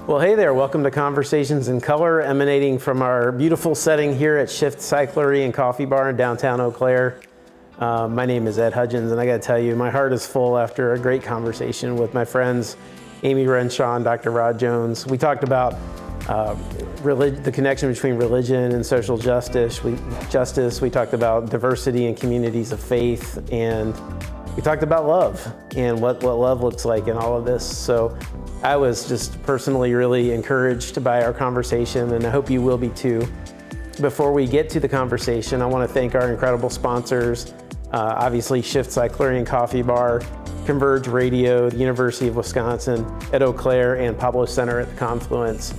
Well, hey there. Welcome to Conversations in Color, emanating from our beautiful setting here at Shift Cyclery and Coffee Bar in downtown Eau Claire. My name is Ed Hudgins, and I got to tell you, my heart is full after a great conversation with my friends, Amy Renshaw and Dr. Rod Jones. We talked about the connection between religion and social justice. We talked about diversity and communities of faith, and we talked about love and what love looks like in all of this. So I was just personally really encouraged by our conversation, and I hope you will be too. Before we get to the conversation, I want to thank our incredible sponsors, obviously Shift Cyclery and Coffee Bar, Converge Radio, the University of Wisconsin at Eau Claire, and Pablo Center at the Confluence.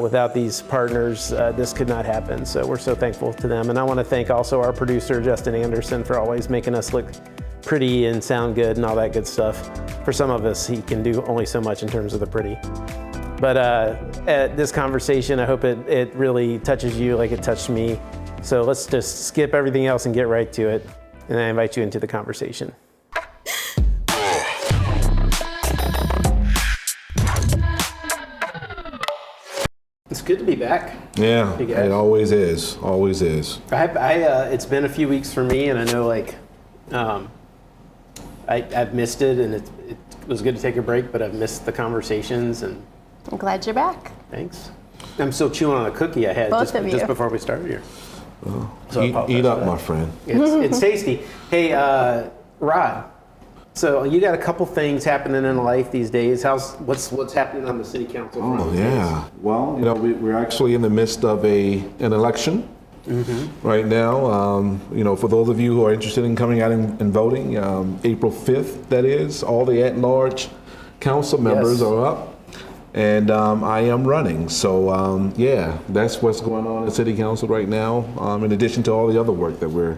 Without these partners, this could not happen. So we're so thankful to them. And I want to thank also our producer, Justin Anderson, for always making us look pretty and sound good and all that good stuff. For some of us, he can do only so much in terms of the pretty. But at this conversation, I hope it really touches you like it touched me. So let's just skip everything else and get right to it. And I invite you into the conversation. It's good to be back. Yeah, it always is. Always is. It's been a few weeks for me, and I know I've missed it, and it was good to take a break, but I've missed the conversations. And I'm glad you're back. Thanks. I'm still chewing on a cookie I had just before we started here. So eat up, my friend. It's tasty. Hey, Rod. So you got a couple things happening in life these days. What's happening on the city council front? Oh yeah. Well, we're actually in the midst of an election right now. For those of you who are interested in coming out and voting, April 5th, that is, all the at-large council members are up, and I am running. So that's what's going on in the city council right now. In addition to all the other work that we're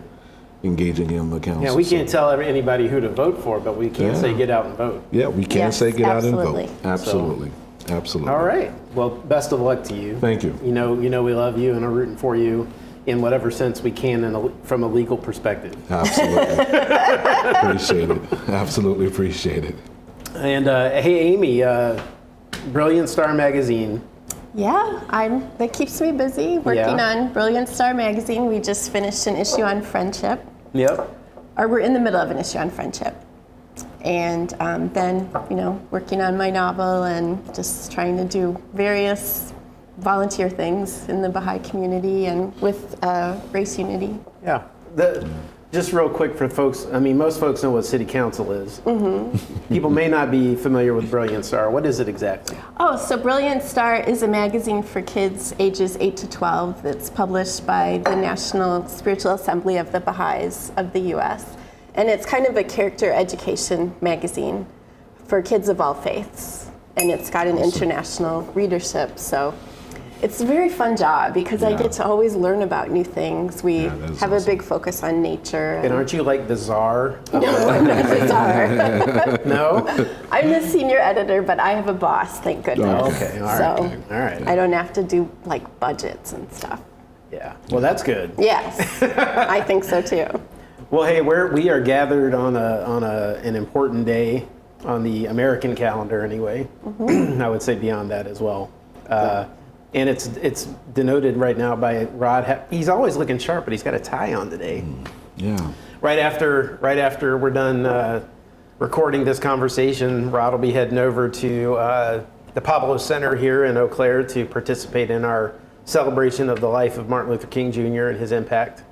engaging in the council. Yeah, we can't tell anybody who to vote for, but we can say get out and vote. Yeah, we can say get out and vote. Absolutely. Absolutely. All right. Well, best of luck to you. Thank you. You know we love you and are rooting for you in whatever sense we can from a legal perspective. Absolutely. Appreciate it. Absolutely appreciate it. And hey, Amy, Brilliant Star Magazine. Yeah, that keeps me busy working on Brilliant Star Magazine. We just finished an issue on friendship. Yep. Or we're in the middle of an issue on friendship. And then, working on my novel and just trying to do various volunteer things in the Baha'i community and with race unity. Yeah. Just real quick for folks, most folks know what City Council is. Mm-hmm. People may not be familiar with Brilliant Star. What is it exactly? Oh, so Brilliant Star is a magazine for kids ages 8 to 12 that's published by the National Spiritual Assembly of the Baha'is of the U.S. And it's kind of a character education magazine for kids of all faiths. And it's got an international readership, so it's a very fun job because I get to always learn about new things. We have a big focus on nature. And aren't you like the czar? No, I'm not the czar. No? I'm the senior editor, but I have a boss, thank goodness. Oh, okay, all right. I don't have to do budgets and stuff. Yeah, well that's good. Yes, I think so too. Well, hey, we are gathered on an important day on the American calendar anyway. Mm-hmm. I would say beyond that as well. And it's denoted right now by Rod. He's always looking sharp, but he's got a tie on today. Yeah. Right after we're done recording this conversation, Rod will be heading over to the Pablo Center here in Eau Claire to participate in our celebration of the life of Martin Luther King Jr. and his impact.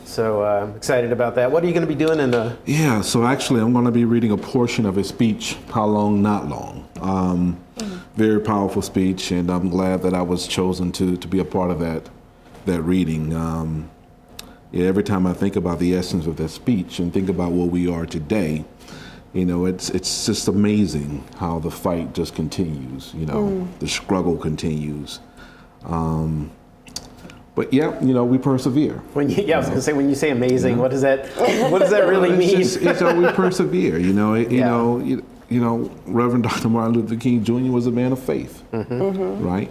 So I'm excited about that. What are you going to be doing in the... Yeah, so actually I'm going to be reading a portion of his speech, How Long, Not Long. Very powerful speech, and I'm glad that I was chosen to be a part of that reading. Every time I think about the essence of that speech and think about where we are today, it's just amazing how the fight just continues, the struggle continues. But we persevere. I was going to say, when you say amazing, what does that really mean? We persevere. Reverend Dr. Martin Luther King Jr. was a man of faith, right?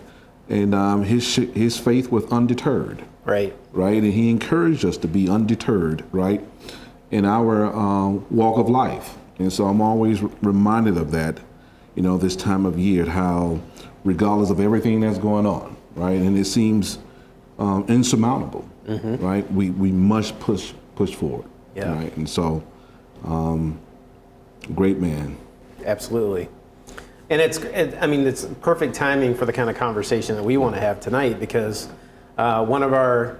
And his faith was undeterred, right? And he encouraged us to be undeterred, right, in our walk of life. And so I'm always reminded of that, this time of year, how regardless of everything that's going on, right? And it seems insurmountable, right? We must push forward, right? And so, great man. Absolutely. And it's perfect timing for the kind of conversation that we want to have tonight, because one of our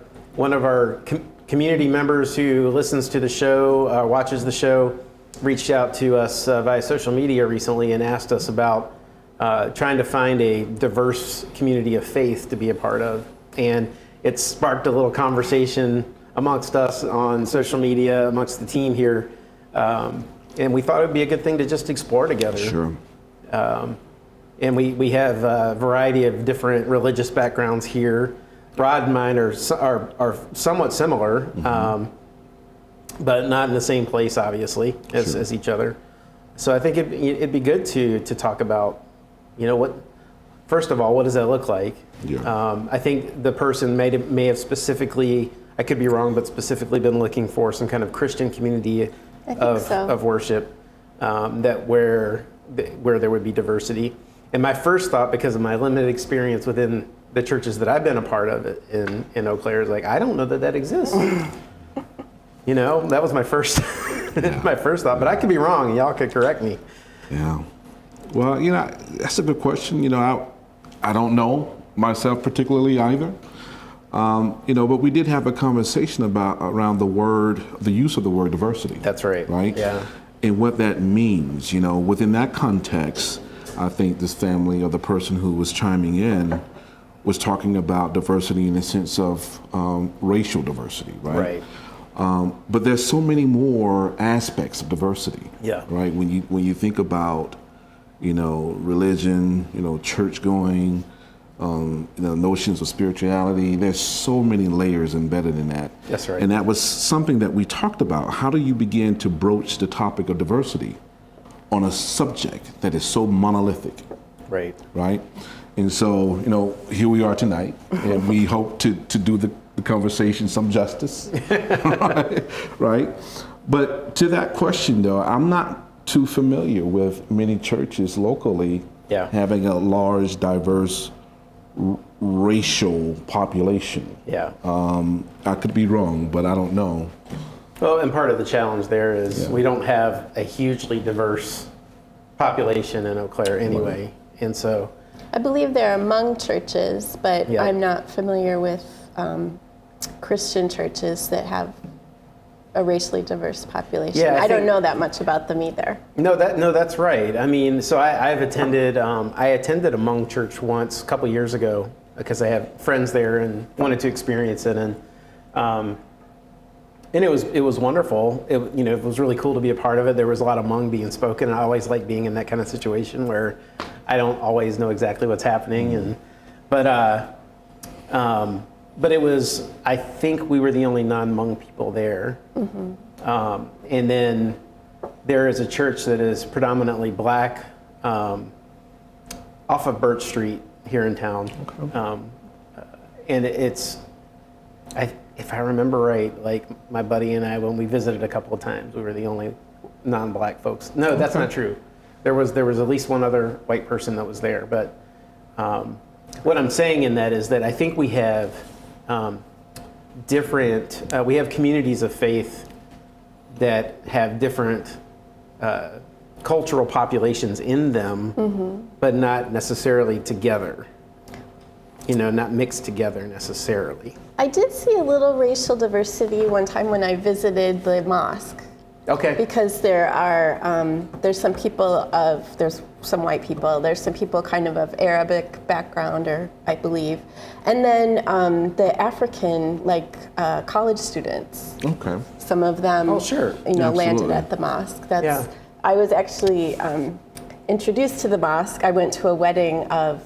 community members who listens to the show, watches the show, reached out to us via social media recently and asked us about trying to find a diverse community of faith to be a part of. And it sparked a little conversation amongst us on social media, amongst the team here. And we thought it would be a good thing to just explore together. Sure. And we have a variety of different religious backgrounds here. Rod and mine are somewhat similar, but not in the same place, obviously, as each other. So I think it'd be good to talk about, first of all, what does that look like? Yeah. I think the person may have specifically, I could be wrong, but specifically been looking for some kind of Christian community of worship where there would be diversity. And my first thought, because of my limited experience within the churches that I've been a part of in Eau Claire, is like, I don't know that exists. That was my first my first thought, but I could be wrong, and y'all could correct me. Yeah. Well, that's a good question. I don't know myself particularly either. But we did have a conversation around the use of the word diversity. That's right. Right? Yeah. And what that means, within that context, I think this family, or the person who was chiming in, was talking about diversity in the sense of racial diversity, right? Right. But there's so many more aspects of diversity. Yeah. Right. When you think about, religion, church going, notions of spirituality, there's so many layers embedded in that. That's right. And that was something that we talked about. How do you begin to broach the topic of diversity on a subject that is so monolithic? Right. Right. And so, here we are tonight, and we hope to do the conversation some justice. Right. But to that question, though, I'm not too familiar with many churches locally having a large, diverse racial population. Yeah. I could be wrong, but I don't know. Well, and part of the challenge there is we don't have a hugely diverse population in Eau Claire anyway. Right. And so I believe they're among churches, but I'm not familiar with Christian churches that have a racially diverse population. I don't know that much about them either. No, that's right. I mean, so I've attended. I attended a Hmong church once a couple years ago because I have friends there and wanted to experience it, and it was wonderful. It was really cool to be a part of it. There was a lot of Hmong being spoken. I always like being in that kind of situation where I don't always know exactly what's happening, but it was, I think we were the only non-Hmong people there. Mm-hmm. And then there is a church that is predominantly black off of Birch Street here in town. Okay. And it's, if I remember right, like my buddy and I, when we visited a couple of times, we were the only non-black folks. No, that's not true. There was at least one other white person that was there. But what I'm saying in that is that I think we have we have communities of faith that have different cultural populations in them, but not necessarily together. Not mixed together necessarily. I did see a little racial diversity one time when I visited the mosque. Okay. Because there's some some white people, there's some people kind of Arabic background, I believe, and then the African, college students. Okay. Some of them, landed at the mosque. I was actually introduced to the mosque. I went to a wedding of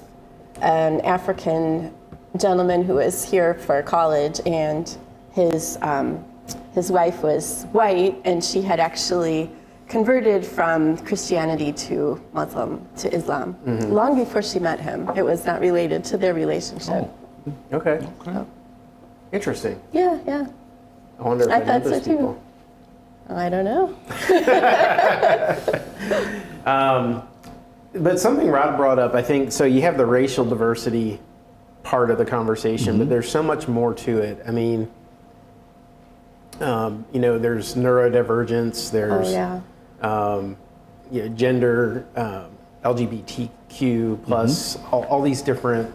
an African gentleman who was here for college, and his wife was white, and she had actually converted from Christianity to Islam, long before she met him. It was not related to their relationship. Oh. Okay. Interesting. Yeah. I wonder if I know those people. I don't know. But something Rod brought up, I think, so you have the racial diversity part of the conversation, but there's so much more to it. I mean, there's neurodivergence, there's gender, LGBTQ plus, all these different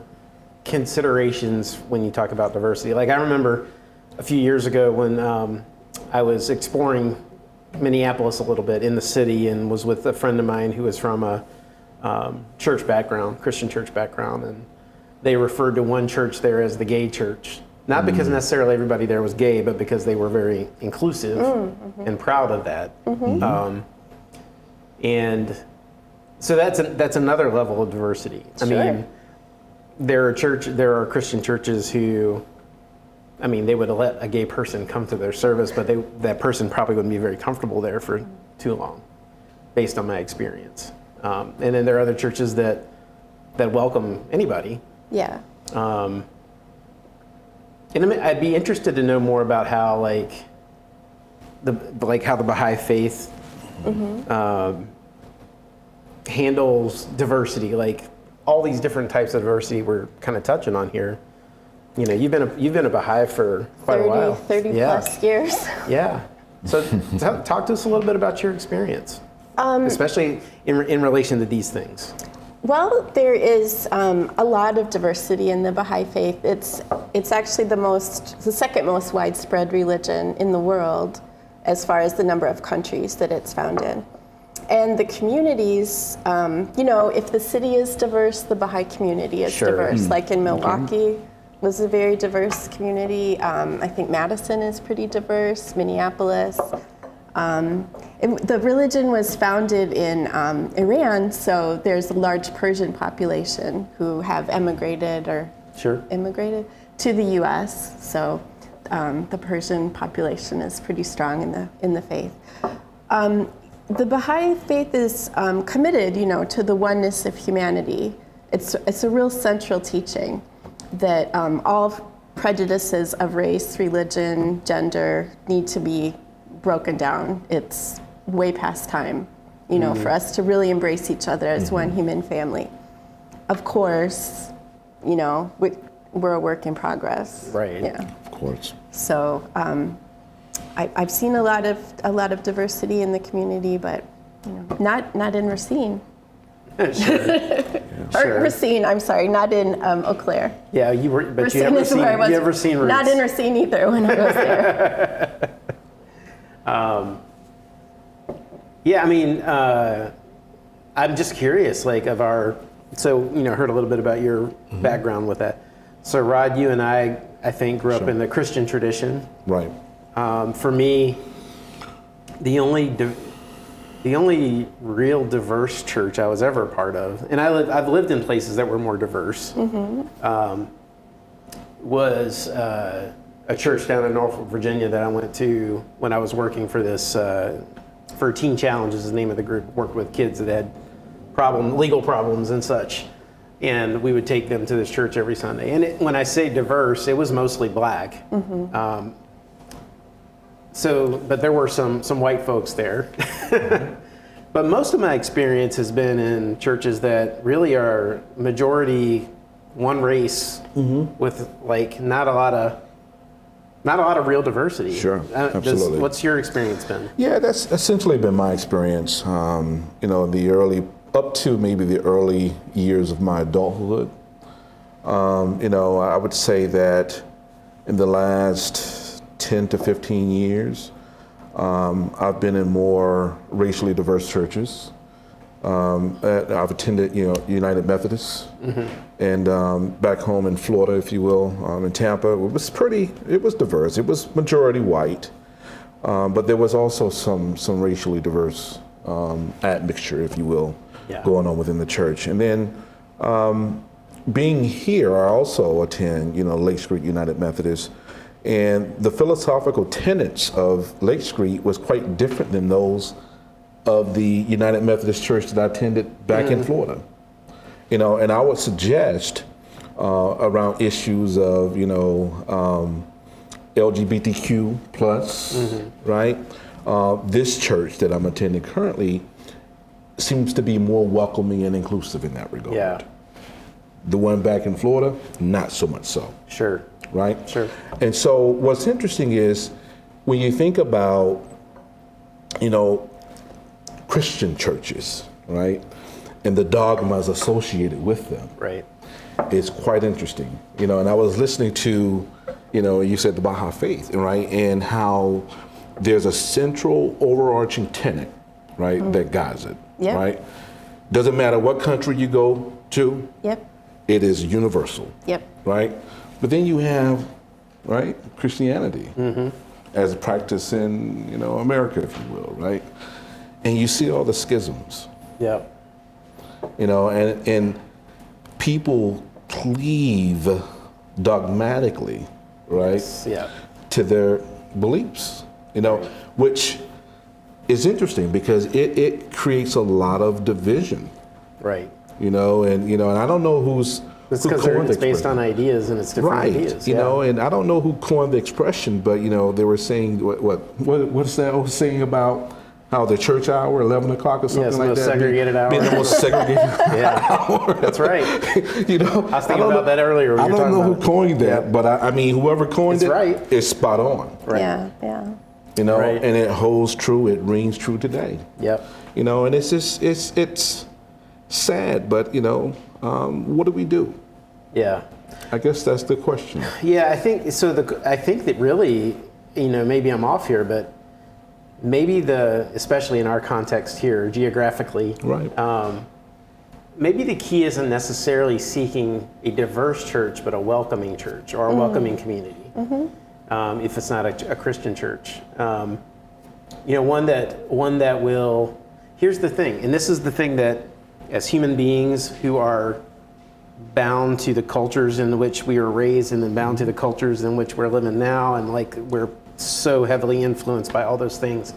considerations when you talk about diversity. Like I remember a few years ago when I was exploring Minneapolis a little bit in the city and was with a friend of mine who was from a church background, Christian church background, and they referred to one church there as the gay church. Not because necessarily everybody there was gay, but because they were very inclusive and proud of that. And so that's another level of diversity. I mean, there are Christian churches who, I mean, they would let a gay person come to their service, but that person probably wouldn't be very comfortable there for too long, based on my experience. And then there are other churches that welcome anybody. Yeah. And I'd be interested to know more about how how the Baha'i faith handles diversity, like all these different types of diversity we're kind of touching on here. You know, you've been a Baha'i for quite a while. 30 plus years. Yeah. So talk to us a little bit about your experience, especially in relation to these things. Well, there is a lot of diversity in the Baha'i faith. It's actually the second most widespread religion in the world as far as the number of countries that it's found in. And the communities, if the city is diverse, the Baha'i community is diverse. Like in Milwaukee was a very diverse community. I think Madison is pretty diverse, Minneapolis. The religion was founded in Iran, so there's a large Persian population who have immigrated to the U.S. So the Persian population is pretty strong in the faith. The Baha'i faith is committed, to the oneness of humanity. It's a real central teaching that all prejudices of race, religion, gender need to be broken down. It's way past time, for us to really embrace each other as one human family. Of course, we're a work in progress. Right. Yeah. Of course. So I've seen a lot of diversity in the community, but not in Racine. Or Racine, I'm sorry, not in Eau Claire. Yeah, you ever seen Roots? Not in Racine either when I was there. I'm just curious, heard a little bit about your background with that. So Rod, you and I think grew up in the Christian tradition. Right. For me, the only real diverse church I was ever a part of, and I've lived in places that were more diverse, was a church down in Norfolk, Virginia that I went to when I was working for this, for Teen Challenge is the name of the group, worked with kids that had legal problems and such. And we would take them to this church every Sunday. And when I say diverse, it was mostly black. But there were some white folks there. But most of my experience has been in churches that really are majority one race with not a lot of real diversity. Sure, absolutely. What's your experience been? Yeah, that's essentially been my experience. Up to maybe the early years of my adulthood. I would say that in the last 10 to 15 years, I've been in more racially diverse churches. I've attended, United Methodist, and back home in Florida, if you will, in Tampa, it was diverse. It was majority white, but there was also some racially diverse admixture, if you will, going on within the church. And then being here, I also attend, Lake Street United Methodist. And the philosophical tenets of Lake Street was quite different than those of the United Methodist Church that I attended back in Florida. And I would suggest around issues of, LGBTQ plus, right? This church that I'm attending currently seems to be more welcoming and inclusive in that regard. Yeah. The one back in Florida, not so much so. Sure. Right? Sure. And so what's interesting is when you think about, Christian churches, right? And the dogmas associated with them. Right. It's quite interesting. And I was listening to, you said the Baha'i Faith, right? And how there's a central overarching tenet, right, that guides it, Yep. right? Doesn't matter what country you go to, Yep. it is universal, Yep. right? But then you have, right, Christianity as a practice in, America, if you will, right? And you see all the schisms, Yep. and people cleave dogmatically, right, Yeah. to their beliefs, which is interesting because it creates a lot of division, Right. and I don't know who's It's who because coined the it's based expression. on ideas and it's different Right, ideas. and I don't know who coined the expression, but they were saying what's that old saying about how the church hour, 11 o'clock or something it's the like most that, segregated hour. being the most segregated Yeah. hour. That's right. I was thinking about that earlier when I you were don't talking know who about it. coined that, Yeah. but I mean, whoever coined It's it right. is spot on. Right. Yeah. Yeah. Right. And it holds true. It rings true today. Yep. And it's just it's sad, but what do we do? Yeah. I guess that's the question. Yeah, I think so. I think that really, maybe I'm off here, but maybe especially in our context here, geographically, Right. Maybe the key isn't necessarily seeking a diverse church, but a welcoming church or a welcoming community. If it's not a Christian church, one that will. Here's the thing, and this is the thing that, as human beings who are bound to the cultures in which we were raised and then bound to the cultures in which we're living now, and like we're so heavily influenced by all those things,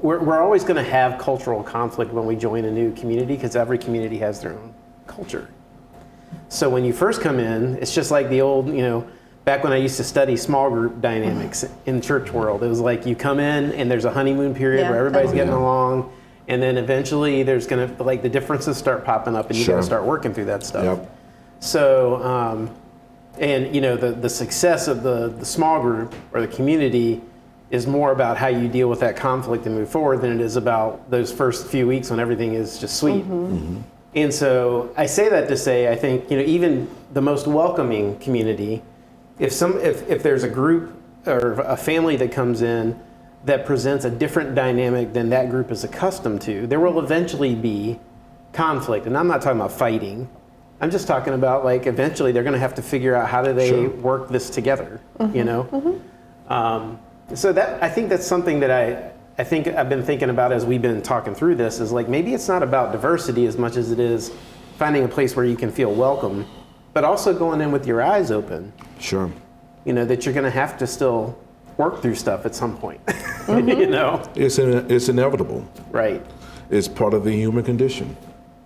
we're always going to have cultural conflict when we join a new community because every community has their own culture. So when you first come in, it's just like the old, back when I used to study small group dynamics in church world, it was like you come in and there's a honeymoon period where everybody's getting along. And then eventually there's going to, the differences start popping up and you got to start working through that stuff. Yep. So, the success of the small group or the community is more about how you deal with that conflict and move forward than it is about those first few weeks when everything is just sweet. And so I say that to say, I think, even the most welcoming community, if there's a group or a family that comes in that presents a different dynamic than that group is accustomed to, there will eventually be conflict. And I'm not talking about fighting. I'm just talking about eventually they're going to have to figure out how do they work this together, So I think that's something that I think I've been thinking about as we've been talking through this is maybe it's not about diversity as much as it is finding a place where you can feel welcome, but also going in with your eyes open. Sure. That you're going to have to still work through stuff at some point. It's inevitable. Right. It's part of the human condition.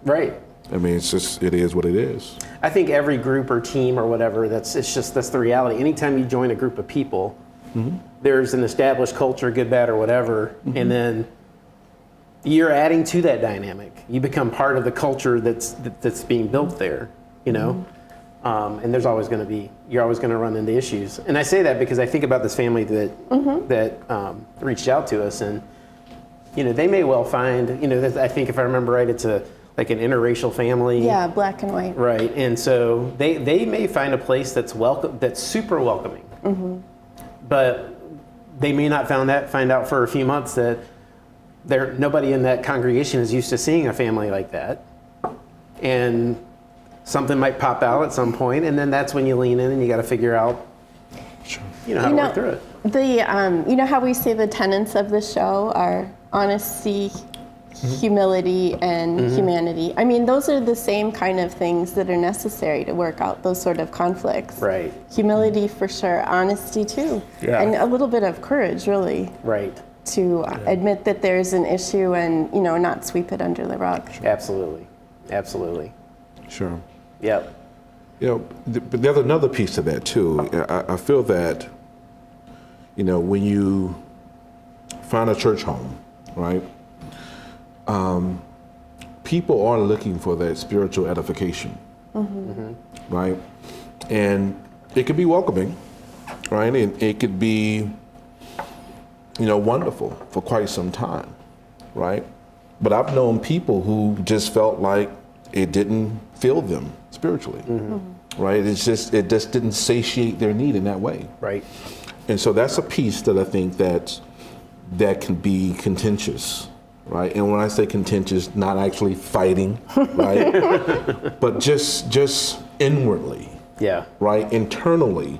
Right. I mean, it is what it is. I think every group or team or whatever, that's the reality. Anytime you join a group of people, there's an established culture, good, bad, or whatever, and then you're adding to that dynamic. You become part of the culture that's being built there, and you're always going to run into issues. And I say that because I think about this family that reached out to us, and they may well find, I think if I remember right, it's an interracial family. Yeah, black and white. Right, and so they may find a place that's super welcoming, but they may not find out for a few months that nobody in that congregation is used to seeing a family like that, and something might pop out at some point, and then that's when you lean in and you got to figure out, how to work through it. The how we say the tenets of the show are honesty, humility, and humanity. I mean, those are the same kind of things that are necessary to work out those sort of conflicts. Right. Humility for sure, honesty too, and a little bit of courage, really. Right. To admit that there's an issue and not sweep it under the rug. Absolutely. Sure. Yep. But there's another piece to that too. I feel that, when you find a church home, right? people are looking for that spiritual edification, right? And it could be welcoming, right? And it could be, wonderful for quite some time, right? But I've known people who just felt like it didn't fill them spiritually, right? It just didn't satiate their need in that way. Right. And so that's a piece that I think that can be contentious, right? And when I say contentious, not actually fighting, right? But just inwardly, Yeah. right? Internally,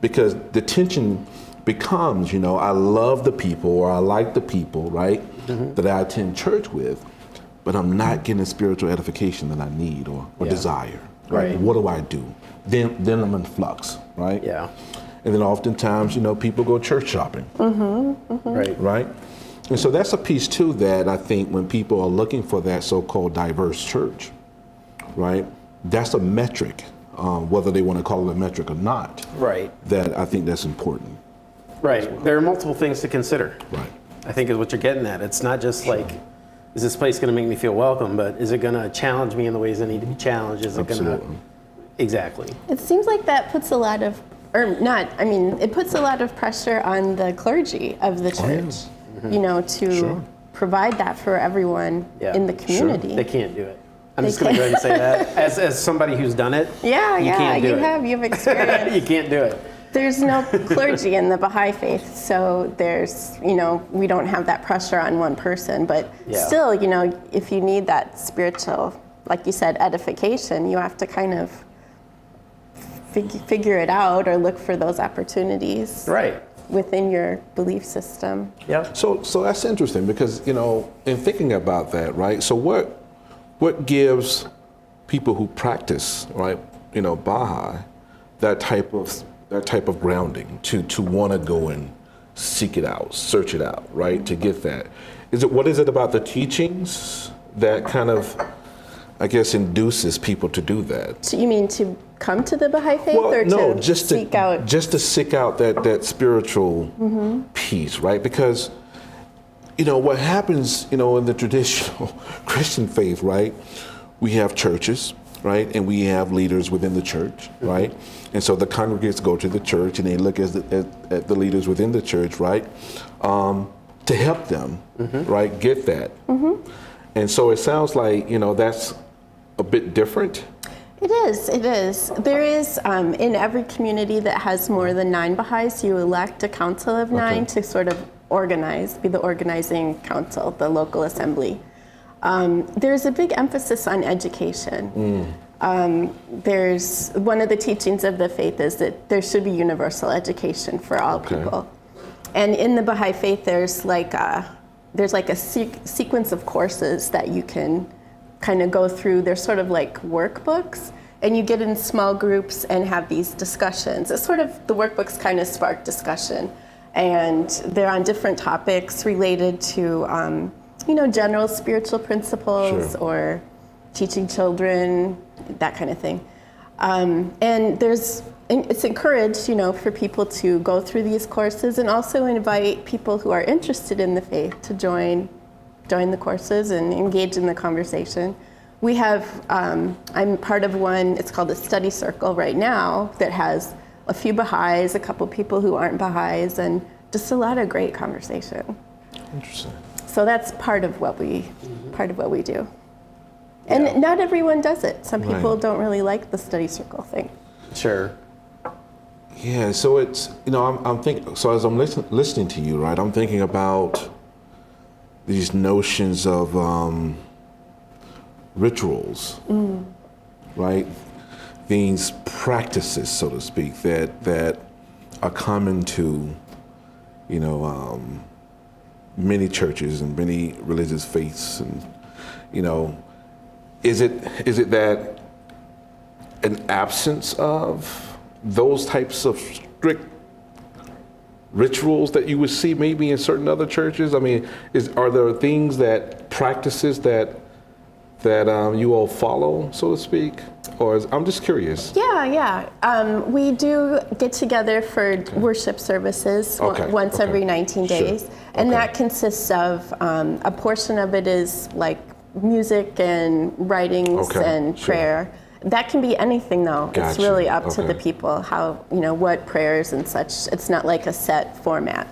because the tension becomes, I love the people or I like the people, right? That I attend church with, but I'm not getting the spiritual edification that I need or desire. Right. What do I do? Then I'm in flux, right? Yeah. And then oftentimes, people go church shopping, Right. right? And so that's a piece too that I think when people are looking for that so-called diverse church, right? That's a metric, whether they want to call it a metric or not. Right. That I think that's important. Right. There are multiple things to consider. Right. I think is what you're getting at. It's not just like, is this place going to make me feel welcome, but is it going to challenge me in the ways I need to be challenged? Is it going to? Exactly. It seems like that puts a lot of, it puts a lot of pressure on the clergy of the church, to provide that for everyone in the community. They can't do it. I'm just going to go ahead and say that. As somebody who's done it, you have experience. You can't do it. There's no clergy in the Baha'i faith, so there's, we don't have that pressure on one person, but still, if you need that spiritual, like you said, edification, you have to kind of figure it out or look for those opportunities within your belief system. Yeah. So that's interesting because, in thinking about that, right? So what gives people who practice, right, Baha'i, that type of grounding to want to go and seek it out, search it out, right? To get that. What is it about the teachings that kind of, I guess, induces people to do that? So you mean to come to the Baha'i faith seek out? Just to seek out that spiritual piece, right? Because, what happens, in the traditional Christian faith, right? We have churches, right? And we have leaders within the church, right? And so the congregants go to the church and they look at the leaders within the church, right? To help them, right? Get that. And so it sounds like, that's a bit different. It is. There is, in every community that has more than 9 Baha'is, you elect a council of 9 to sort of be the organizing council, the local assembly. There's a big emphasis on education. There's one of the teachings of the faith is that there should be universal education for all people. And in the Baha'i faith, there's like a sequence of courses that you can kind of go through. They're sort of like workbooks, and you get in small groups and have these discussions. It's sort of, the workbooks kind of spark discussion, and they're on different topics related to general spiritual principles or teaching children, that kind of thing. And it's encouraged, for people to go through these courses and also invite people who are interested in the faith to join the courses and engage in the conversation. We have, I'm part of one, it's called a study circle right now that has a few Baha'is, a couple people who aren't Baha'is, and just a lot of great conversation. Interesting. So that's part of what we do. And not everyone does it. Some people don't really like the study circle thing. Sure. Yeah, so it's, I'm thinking, so as I'm listening to you, right, I'm thinking about these notions of rituals, right? These practices, so to speak, that are common to, many churches and many religious faiths, and is it that an absence of those types of strict rituals that you would see maybe in certain other churches? I mean, are there practices that that you all follow, so to speak? I'm just curious. Yeah. We do get together for worship services once every 19 days. Sure. And that consists of a portion of it is like music and writings and prayer. That can be anything though. Gotcha. It's really up to the people how, what prayers and such. It's not like a set format.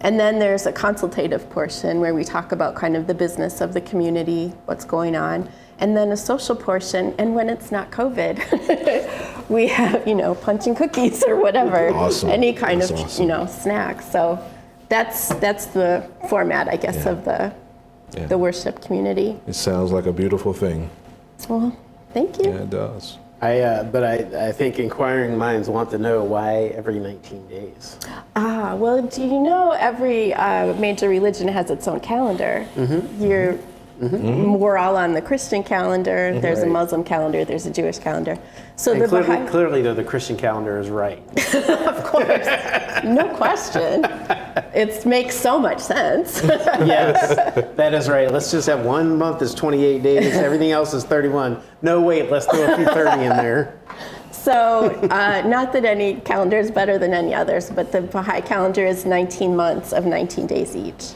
And then there's a consultative portion where we talk about kind of the business of the community, what's going on. And then a social portion, and when it's not COVID, we have, punch and cookies or whatever. Awesome. Any kind That's of, awesome. snack. So that's the format, I guess, of the worship community. It sounds like a beautiful thing. Well, thank you. Yeah, it does. But I think inquiring minds want to know why every 19 days. Well, do you know every major religion has its own calendar? We're all on the Christian calendar. There's a Muslim calendar. There's a Jewish calendar. So And clearly, though, the Christian calendar is right. Of course, no question. It makes so much sense. Yes, that is right. Let's just have 1 month is 28 days. Everything else is 31. No, wait, let's throw a few 30 in there. So, not that any calendar is better than any others, but the Baha'i calendar is 19 months of 19 days each.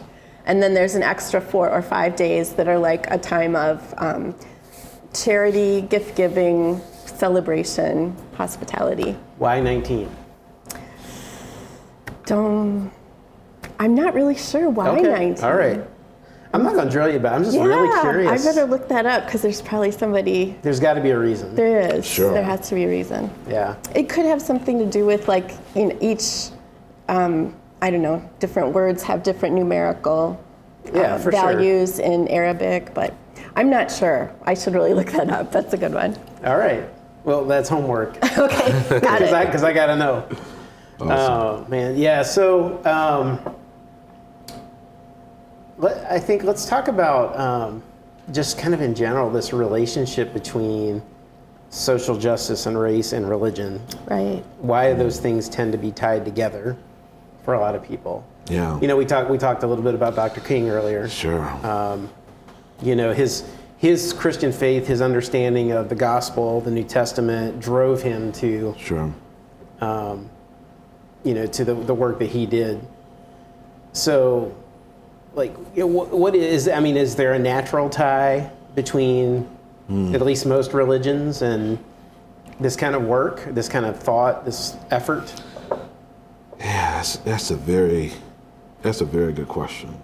And then there's an extra 4 or 5 days that are like a time of charity, gift giving, celebration, hospitality. Why 19? I'm not really sure why 19. All right. I'm not going to drill you, but I'm just really curious. I better look that up because there's probably somebody. There's got to be a reason. There is. Sure. There has to be a reason. Yeah. It could have something to do with like each, I don't know, different words have different numerical values in Arabic, but I'm not sure. I should really look that up. That's a good one. All right. Well, that's homework. Okay, got it. Because I got to know. Awesome. Oh, man. Yeah, so I think let's talk about just kind of in general this relationship between social justice and race and religion. Right. Why those things tend to be tied together for a lot of people. Yeah. We talked a little bit about Dr. King earlier. Sure. His Christian faith, his understanding of the gospel, the New Testament, drove him to Sure. to the work that he did. So, what is there a natural tie between at least most religions and this kind of work, this kind of thought, this effort? Yeah, that's a very good question.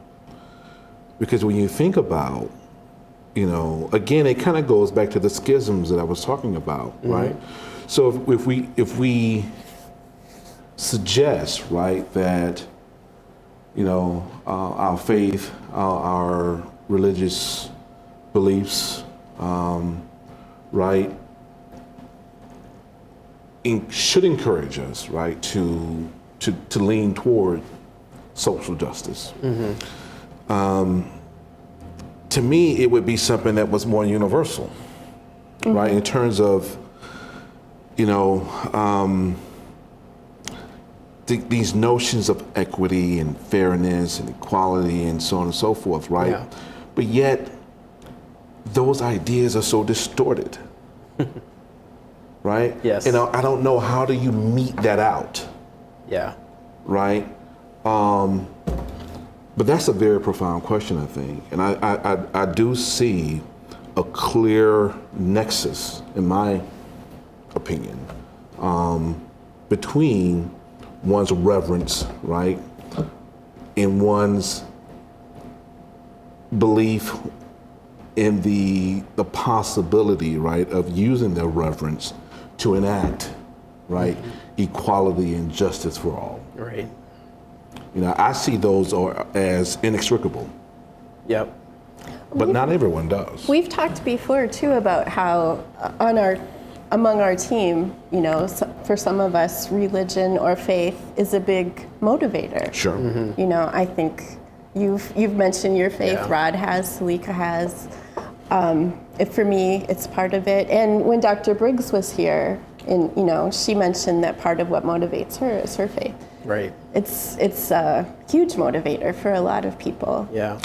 Because when you think about, again, it kind of goes back to the schisms that I was talking about, right? So if we suggest, right, that our faith, our religious beliefs, right, should encourage us, right, to lean toward social justice. To me, it would be something that was more universal, right, in terms of, these notions of equity and fairness and equality and so on and so forth, right? Yeah. But yet, those ideas are so distorted, right? Yes. I don't know, how do you meet that out, Yeah. right? But that's a very profound question, I think. And I do see a clear nexus, in my opinion, between one's reverence, right, and one's belief in the possibility, right, of using their reverence to enact, right, equality and justice for all. Right. I see those as inextricable, Yep. but not everyone does. We've talked before too about how among our team, for some of us, religion or faith is a big motivator. Sure. I think you've mentioned your faith. Yeah. Rod has, Salika has. For me, it's part of it. And when Dr. Briggs was here, she mentioned that part of what motivates her is her faith. Right. It's a huge motivator for a lot of people. Yeah.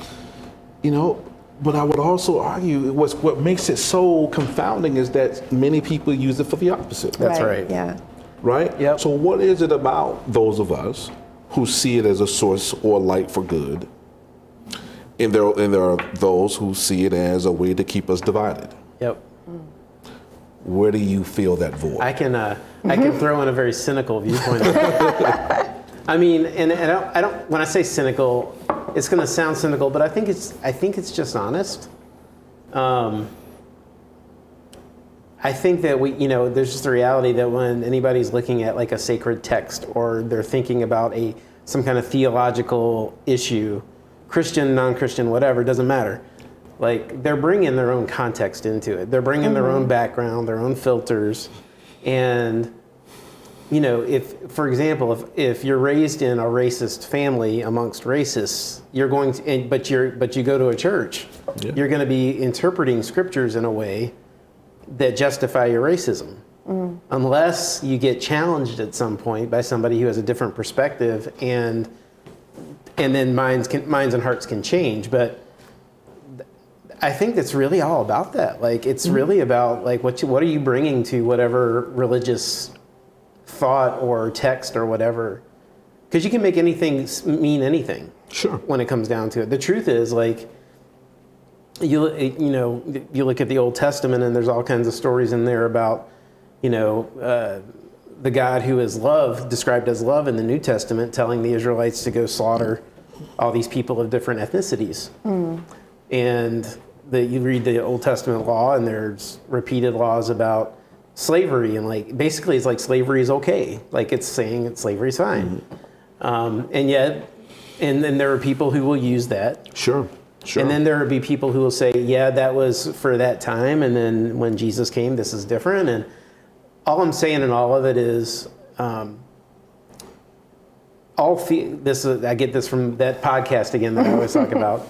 But I would also argue what makes it so confounding is that many people use it for the opposite. That's right. Yeah. Right? Yep. So what is it about those of us who see it as a source or light for good, and there are those who see it as a way to keep us divided? Yep. Where do you feel that void? I can throw in a very cynical viewpoint. I mean, and I don't. When I say cynical, it's going to sound cynical, but I think it's just honest. I think that there's just a reality that when anybody's looking at like a sacred text or they're thinking about some kind of theological issue, Christian, non-Christian, whatever, doesn't matter. Like, they're bringing their own context into it. They're bringing their own background, their own filters. And, if, for example, if you're raised in a racist family amongst racists, you're going to, but you go to a church, you're going to be interpreting scriptures in a way that justify your racism. Unless you get challenged at some point by somebody who has a different perspective, and then minds and hearts can change. But I think that's really all about that. Like, it's really about like what are you bringing to whatever religious thought or text or whatever, because you can make anything mean anything. Sure. When it comes down to it, the truth is, like, you look at the Old Testament and there's all kinds of stories in there about the God who is love, described as love in the New Testament, telling the Israelites to go slaughter all these people of different ethnicities. And you read the Old Testament law, and there's repeated laws about slavery, and like basically it's like slavery is okay, like it's saying that slavery is fine. And yet, and then there are people who will use that. Sure. And then there will be people who will say, yeah, that was for that time, and then when Jesus came, this is different. And all I'm saying in all of it is, I get this from that podcast again that I always talk about,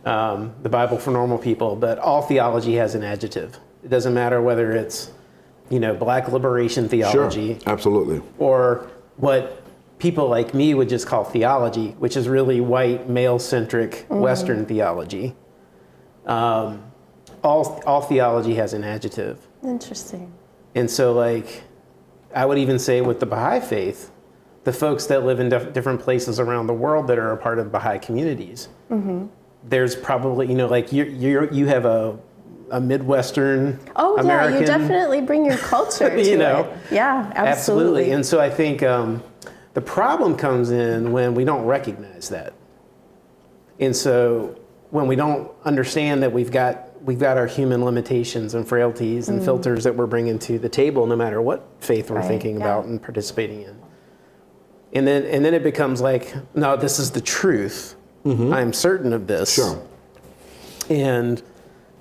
the Bible for Normal People, but all theology has an adjective. It doesn't matter whether it's, black liberation theology. Sure, absolutely. Or what people like me would just call theology, which is really white, male-centric, Western theology. All theology has an adjective. Interesting. And so, like, I would even say with the Baha'i faith, the folks that live in different places around the world that are a part of Baha'i communities, there's probably, you have a Midwestern American. Yeah, you definitely bring your culture to it. Yeah, absolutely. And so I think the problem comes in when we don't recognize that. And so when we don't understand that we've got our human limitations and frailties and filters that we're bringing to the table, no matter what faith we're thinking about and participating in. And then it becomes like, no, this is the truth. I'm certain of this. Sure. And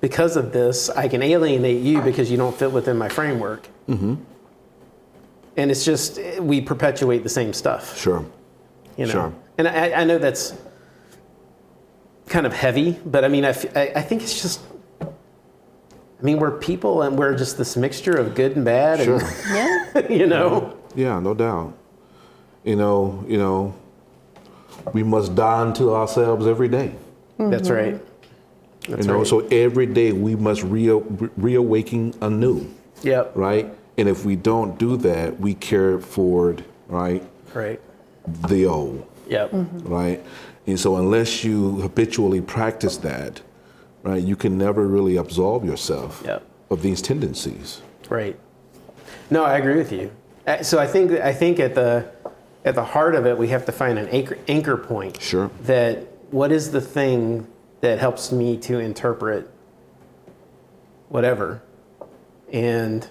because of this, I can alienate you because you don't fit within my framework. And it's just, we perpetuate the same stuff. Sure. Sure. And I know that's kind of heavy, but I mean, I think it's just, we're people, and we're just this mixture of good and bad. Sure. And, Yeah, no doubt. We must die unto ourselves every day. That's right. That's right. So every day we must reawaken anew. Yep. Right? And if we don't do that, we carry forward, right? Right. The old. Yep. Right? And so unless you habitually practice that, right, you can never really absolve yourself of these tendencies. Right. No, I agree with you. So I think at the heart of it, we have to find an anchor point. Sure. That what is the thing that helps me to interpret whatever, and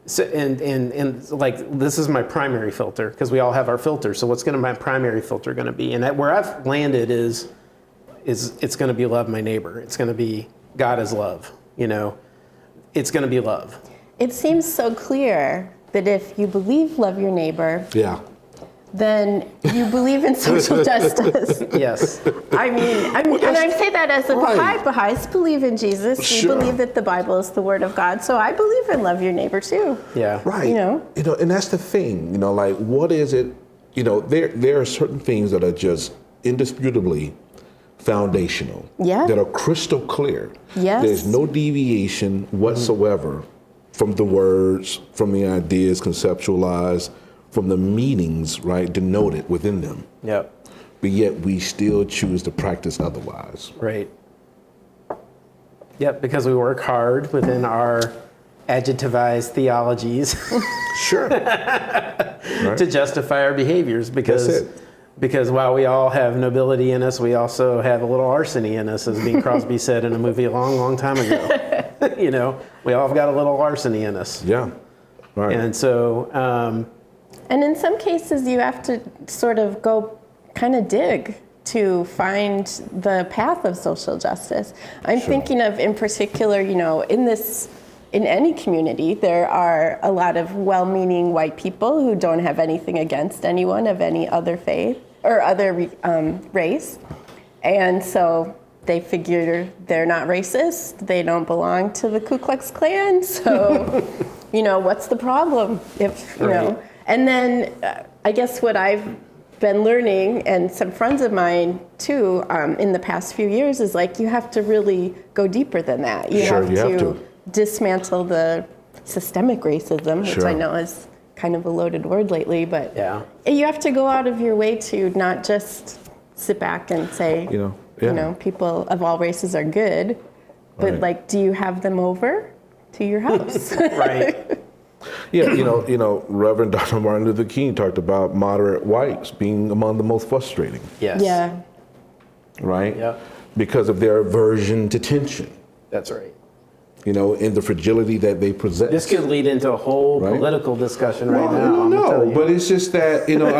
so and like this is my primary filter, because we all have our filters. So what's my primary filter going to be? And where I've landed is it's going to be love my neighbor. It's going to be God is love. It's going to be love. It seems so clear that if you believe love your neighbor, then you believe in social justice. Yes. I mean, and I say that as a Baha'i. Baha'is believe in Jesus. Sure. We believe that the Bible is the Word of God. So I believe in love your neighbor too. Yeah. Right. And that's the thing. Like, what is it? There are certain things that are just indisputably foundational, Yeah. that are crystal clear. Yes. There's no deviation whatsoever from the words, from the ideas conceptualized, from the meanings, right, denoted within them. Yep. But yet we still choose to practice otherwise. Right. Yep, because we work hard within our adjectivized theologies Sure. to justify our behaviors because That's it. because while we all have nobility in us, we also have a little arsony in us, as Bing Crosby said in a movie a long, long time ago. You know, we all have got a little arsony in us. Yeah. Right. And so, And in some cases, you have to sort of go kind of dig to find the path of social justice. I'm thinking of, in particular, you know, in any community, there are a lot of well-meaning white people who don't have anything against anyone of any other faith or other race. And so they figure they're not racist, they don't belong to the Ku Klux Klan, so, you know, what's the problem if, you know? And then I guess what I've been learning, and some friends of mine too, in the past few years, is like you have to really go deeper than that. You have to dismantle the systemic racism, which I know is kind of a loaded word lately, but you have to go out of your way to not just sit back and say, you know, people of all races are good, but like, do you have them over to your house? right. Yeah, you know, Reverend Dr. Martin Luther King talked about moderate whites being among the most frustrating. Yes. Yeah. Right? Yep. Because of their aversion to tension. That's right. You know, and the fragility that they present. This could lead into a whole political discussion right now. No, but it's just that, you know,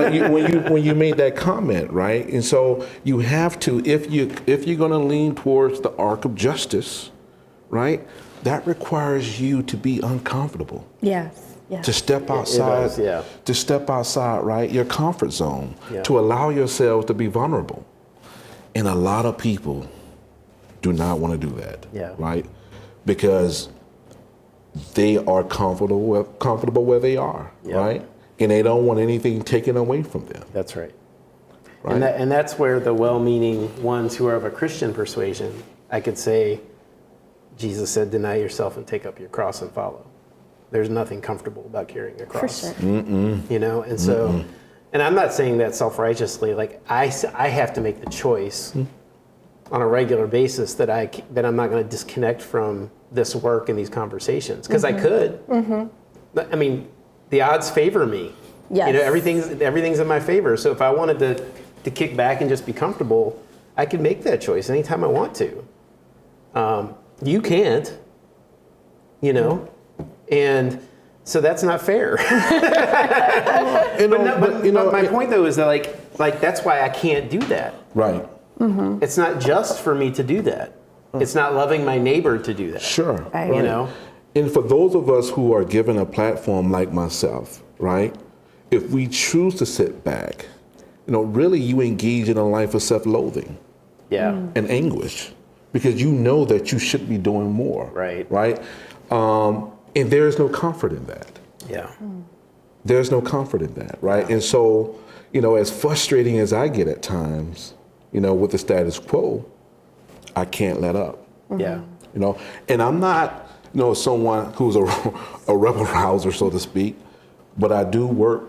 when you made that comment, right? And so you have to, if you're going to lean towards the arc of justice, right? That requires you to be uncomfortable. Yes. To step outside, to step outside, right? Your comfort zone, to allow yourselves to be vulnerable. And a lot of people do not want to do that, right? Because they are comfortable where they are, right? And they don't want anything taken away from them. That's right. Right? And that's where the well-meaning ones who are of a Christian persuasion, I could say, Jesus said, deny yourself and take up your cross and follow. There's nothing comfortable about carrying a cross. For sure. You know, and so, and I'm not saying that self-righteously, like I have to make the choice on a regular basis that I'm not going to disconnect from this work and these conversations, because I could. I mean, the odds favor me. Yes. You know, everything's in my favor. So if I wanted to kick back and just be comfortable, I can make that choice anytime I want to. You can't, you know, and so that's not fair. But my point though is that like that's why I can't do that. Right. It's not just for me to do that. It's not loving my neighbor to do that. Sure. Right. You know? And for those of us who are given a platform like myself, right? If we choose to sit back, you know, really you engage in a life of self-loathing and anguish, because you know that you should be doing more. Right. Right? And there is no comfort in that. Yeah. There's no comfort in that, right? And so, you know, as frustrating as I get at times, you know, with the status quo, I can't let up. Yeah. You know, and I'm not, you know, someone who's a rebel rouser, so to speak, but I do work,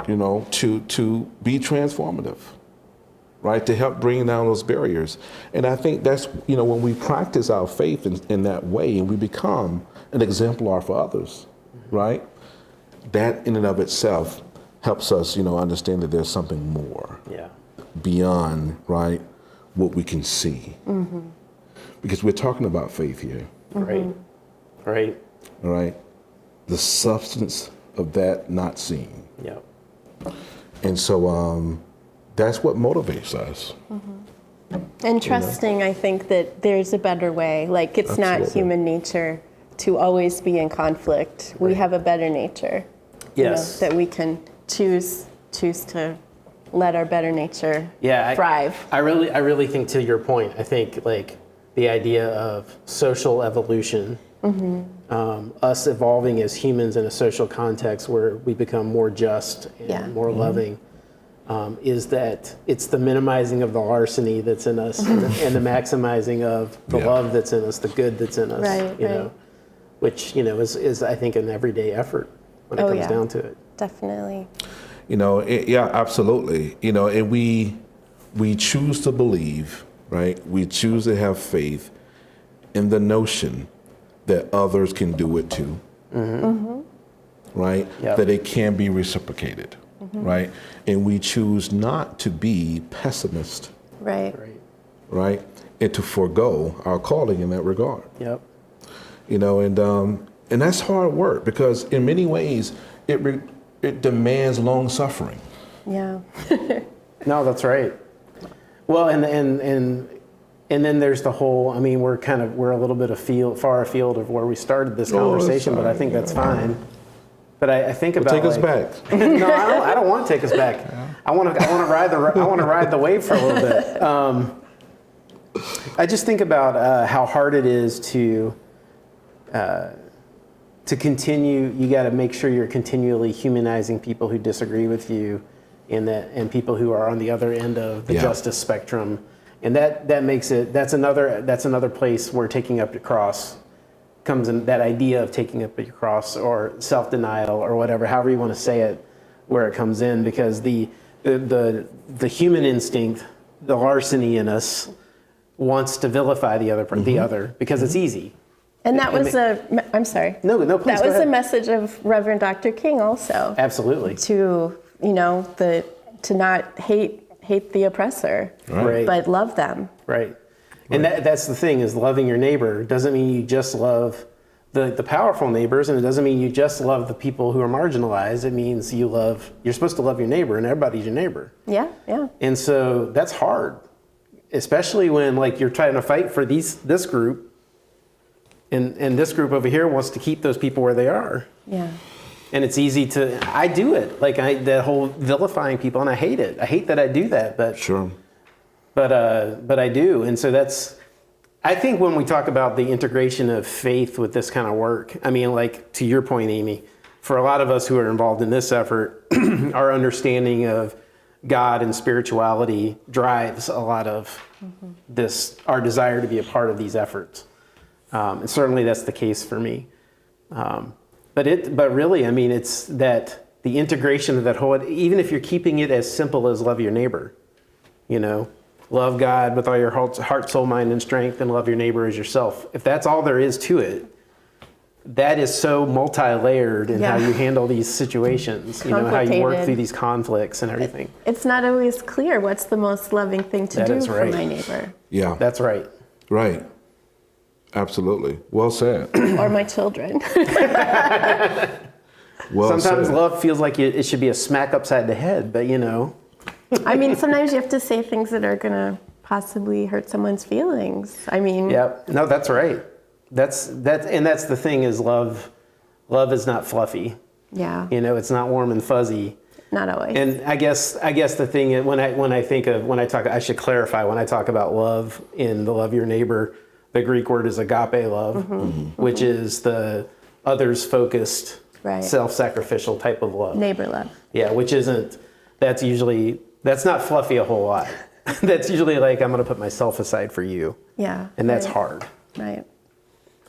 you know, to be transformative, right? To help bring down those barriers. And I think that's, you know, when we practice our faith in that way and we become an exemplar for others, right? That in and of itself helps us, you know, understand that there's something more beyond, right, what we can see. Because we're talking about faith here. Right. Right. All right. The substance of that not seen. Yeah. And so that's what motivates us. And trusting, I think, that there's a better way. Like, it's not human nature to always be in conflict. We have a better nature. Yes. You know, that we can choose to let our better nature thrive. I really think, to your point, I think like the idea of social evolution, us evolving as humans in a social context where we become more just and more loving, is that it's the minimizing of the larceny that's in us and the maximizing of the love that's in us, the good that's in us, Right, you know, which, you know, is I think an everyday effort when it comes down to it. Definitely. You know, yeah, absolutely. You know, and we choose to believe, right? We choose to have faith in the notion that others can do it too, right? Yep. That it can be reciprocated, right? And we choose not to be pessimist, Right. right? And to forego our calling in that regard. Yep. You know, and that's hard work because in many ways it demands long suffering. Yeah. No, that's right. Well, and then there's the whole, I mean, we're a little bit far afield of where we started this conversation, but I think that's fine. But I think about Take us back. No, I don't want to take us back. I want to ride the wave for a little bit. I just think about how hard it is to continue. You got to make sure you're continually humanizing people who disagree with you, and people who are on the other end of the justice spectrum, and that makes it. That's another place where taking up your cross comes in. That idea of taking up your cross or self-denial or whatever, however you want to say it, where it comes in, because the human instinct, the larceny in us, wants to vilify the other because it's easy. And that was I'm sorry. No, please. That was a message of Reverend Dr. King also. Absolutely. To, you know, to not hate the oppressor, Right. but love them. Right. And that's the thing, is loving your neighbor doesn't mean you just love the powerful neighbors, and it doesn't mean you just love the people who are marginalized. It means you're supposed to love your neighbor, and everybody's your neighbor. Yeah, yeah. And so that's hard, especially when like you're trying to fight for this group, and this group over here wants to keep those people where they are. Yeah. And it's easy I do it, like that whole vilifying people, and I hate it. I hate that I do that, but Sure. But I do, and so I think when we talk about the integration of faith with this kind of work, I mean, like to your point, Amy, for a lot of us who are involved in this effort, our understanding of God and spirituality drives a lot of our desire to be a part of these efforts. And certainly that's the case for me. But really, I mean, it's that the integration of that whole, even if you're keeping it as simple as love your neighbor, you know, love God with all your heart, soul, mind, and strength, and love your neighbor as yourself. If that's all there is to it, that is so multi-layered in how you handle these situations, you know, how you work through these conflicts and everything. It's not always clear what's the most loving thing to do for my neighbor. Yeah. That's right. Right. Absolutely. Well said. Or my children. Well Sometimes said. love feels like it should be a smack upside the head, but you know. I mean, sometimes you have to say things that are going to possibly hurt someone's feelings. I mean. Yep. No, that's right. That's the thing, is love is not fluffy. Yeah. You know, it's not warm and fuzzy. Not always. And I guess the thing is, I should clarify, when I talk about love in the love your neighbor, the Greek word is agape love, which is the others focused, self-sacrificial type of love. Neighbor love. Yeah, that's not fluffy a whole lot. That's usually like, I'm going to put myself aside for you. Yeah. And that's hard. Right.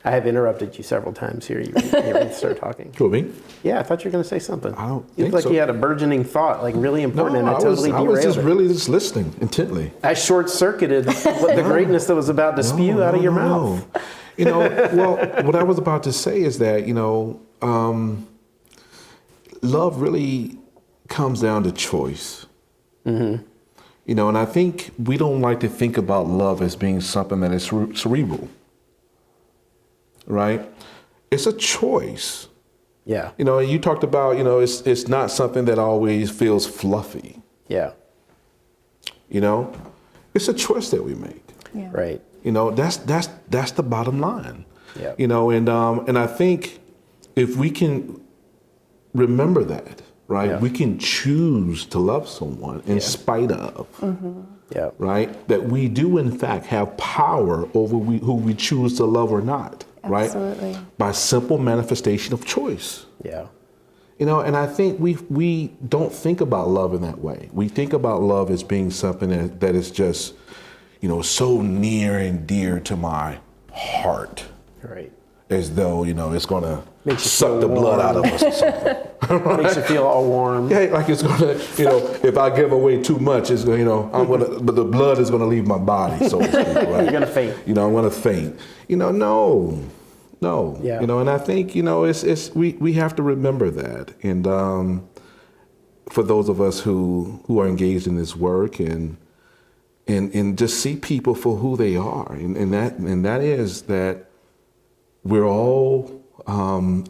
I have interrupted you several times here. You ready to start talking? Who, me? Yeah, I thought you were going to say something. I don't You think looked like so. you had a burgeoning thought, like really important, and I totally derailed was just it. really just listening intently. I short-circuited the greatness that was about to spew out of your mouth. You know, well, what I was about to say is that, you know, love really comes down to choice. You know, and I think we don't like to think about love as being something that is cerebral, right? It's a choice. Yeah. You know, you talked about, you know, it's not something that always feels fluffy. Yeah. You know, it's a choice that we make. Yeah. Right. You know, that's the bottom line. Yeah. You know, and I think if we can remember that, right, we can choose to love someone in spite of, right, that we do in fact have power over who we choose to love or not, right? Absolutely. By simple manifestation of choice. Yeah. You know, and I think we don't think about love in that way. We think about love as being something that is just, you know, so near and dear to my heart. Right. As though, you know, it's going to Makes you suck feel the blood out of us or something. Makes you feel all warm. Yeah, like it's going to, you know, if I give away too much, it's going to, you know, but the blood is going to leave my body, so to speak, right? You're going to faint. You know, I'm going to faint. You know, no. Yeah. You know, and I think, you know, we have to remember that. And for those of us who are engaged in this work and just see people for who they are, and that is that we're all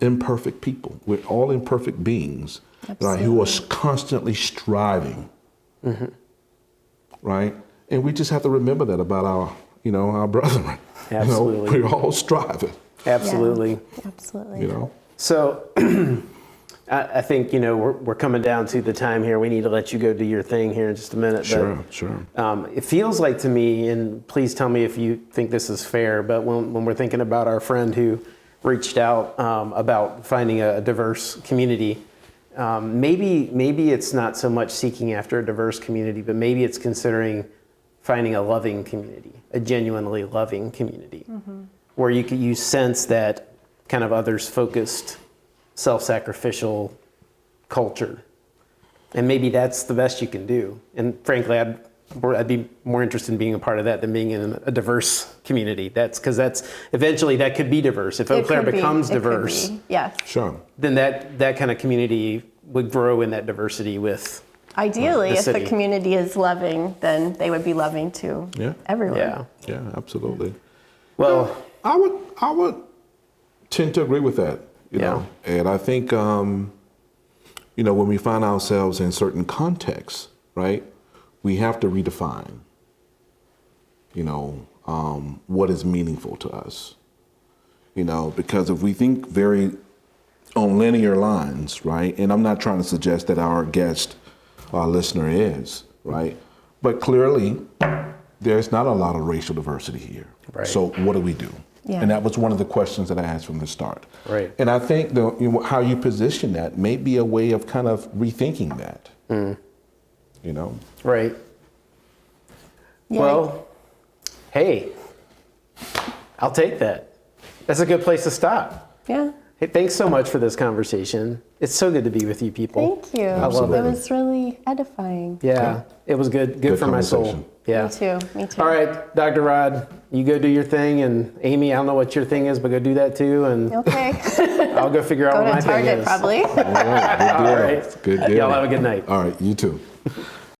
imperfect people. We're all imperfect beings, right, who are constantly striving, right? And we just have to remember that about our brethren. Absolutely. You know, we're all striving. Absolutely. Yeah, absolutely. You know. So I think, you know, we're coming down to the time here. We need to let you go do your thing here in just a minute. Sure. It feels like to me, and please tell me if you think this is fair, but when we're thinking about our friend who reached out about finding a diverse community, maybe it's not so much seeking after a diverse community, but maybe it's considering finding a loving community, a genuinely loving community, where you sense that kind of others-focused, self-sacrificial culture. And maybe that's the best you can do. And frankly, I'd be more interested in being a part of that than being in a diverse community. Because eventually that could be diverse. If Eau Claire becomes diverse, yes, Sure. then that kind of community would grow in that diversity with ideally, the if the city. community is loving, then they would be loving to everyone. Yeah. Absolutely. Well, I would tend to agree with that, you know. And I think, you know, when we find ourselves in certain contexts, right, we have to redefine, you know, what is meaningful to us. You know, because if we think very on linear lines, right, and I'm not trying to suggest that our guest, our listener is, right, but clearly there's not a lot of racial diversity here. Right. So what do we do? Yeah. And that was one of the questions that I asked from the start. Right. And I think how you position that may be a way of kind of rethinking that. You know? right. Yeah. Well, hey, I'll take that. That's a good place to stop. Yeah. Hey, thanks so much for this conversation. It's so good to be with you people. Thank you. I love It it. was really edifying. Yeah, it was good for my soul. conversation. Yeah. Me too. All right, Dr. Rod, you go do your thing, and Amy, I don't know what your thing is, but go do that too, and Okay. I'll go figure out Go what my to thing Target is. probably. All right, good deal. All right. Good deal. Y'all have a good night. All right, you too.